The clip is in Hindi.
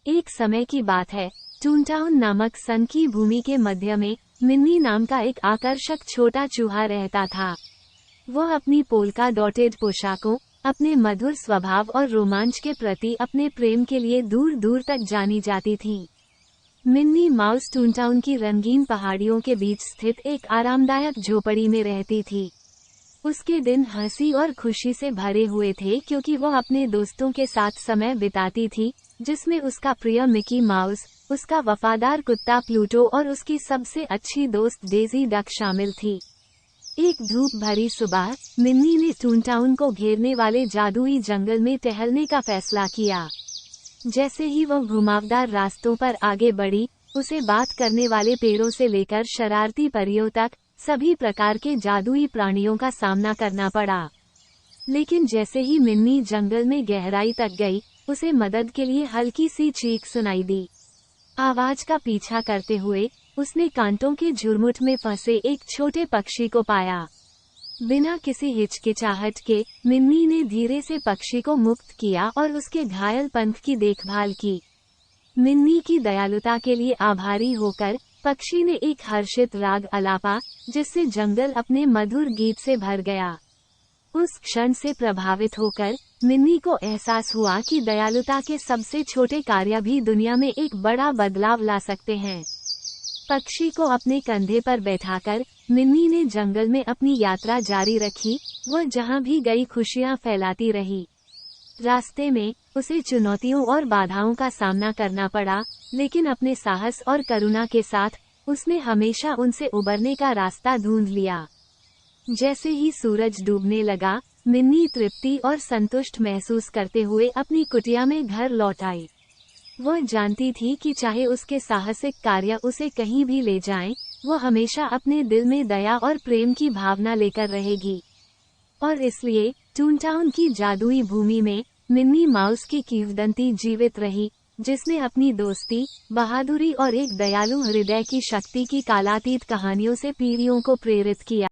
एक समय की बात है, टूनटाउन नामक सन की भूमि के मध्य में मिन्नी नाम का एक आकर्षक छोटा चूहा रहता था। वह अपनी पोल्का डॉटेड पोशाकों, अपने मधुर स्वभाव और रोमांच के प्रति अपने प्रेम के लिए दूर दूर तक जानी जाती थी। मिन्नी माउस टूनटाउन की रंगीन पहाड़ियों के बीच स्थित एक आरामदायक झोपड़ी में रहती थी। उसके दिन हंसी और खुशी से भरे हुए थे क्योंकि वह अपने दोस्तों के साथ समय बिताती थी, जिसमें उसका प्रिय मिकी माउस, उसका वफादार कुत्ता प्लूटो और उसकी सबसे अच्छी दोस्त डेजी डक शामिल थी। एक धूप भरी सुबह मिन्नी ने टूनटाउन को घेरने वाले जादुई जंगल में टहलने का फैसला किया। जैसे ही वह घुमावदार रास्तों पर आगे बढ़ी, उसे बात करने वाले पेड़ों से लेकर शरारती परियों तक सभी प्रकार के जादुई प्राणियों का सामना करना पड़ा। लेकिन जैसे ही मिन्नी जंगल में गहराई तक गई, उसे मदद के लिए हल्की सी चीख सुनाई दी। आवाज का पीछा करते हुए उसने कांटों के झुरमुट में फंसे एक छोटे पक्षी को पाया। बिना किसी हिचकिचाहट के मिन्नी ने धीरे से पक्षी को मुक्त किया और उसके घायल पंख की देखभाल की। मिन्नी की दयालुता के लिए आभारी होकर पक्षी ने एक हर्षित राग अलापा, जिससे जंगल अपने मधुर गीत से भर गया। उस क्षण से प्रभावित होकर मिन्नी को एहसास हुआ कि दयालुता के सबसे छोटे कार्य भी दुनिया में एक बड़ा बदलाव ला सकते हैं। पक्षी को अपने कंधे पर बैठाकर मिन्नी ने जंगल में अपनी यात्रा जारी रखी। वह जहां भी गई खुशियां फैलाती रही। रास्ते में उसे चुनौतियों और बाधाओं का सामना करना पड़ा, लेकिन अपने साहस और करुणा के साथ उसने हमेशा उनसे उबरने का रास्ता ढूंढ लिया। जैसे ही सूरज डूबने लगा, मिन्नी तृप्ति और संतुष्ट महसूस करते हुए अपनी कुटिया में घर लौट आई। वह जानती थी कि चाहे उसके साहसिक कार्य उसे कहीं भी ले जाएं, वह हमेशा अपने दिल में दया और प्रेम की भावना लेकर रहेगी। और इसलिए टूनटाउन की जादुई भूमि में मिन्नी माउस की किंवदंती जीवित रही, जिसने अपनी दोस्ती, बहादुरी और एक दयालु हृदय की शक्ति की कालातीत कहानियों से पीढ़ियों को प्रेरित किया।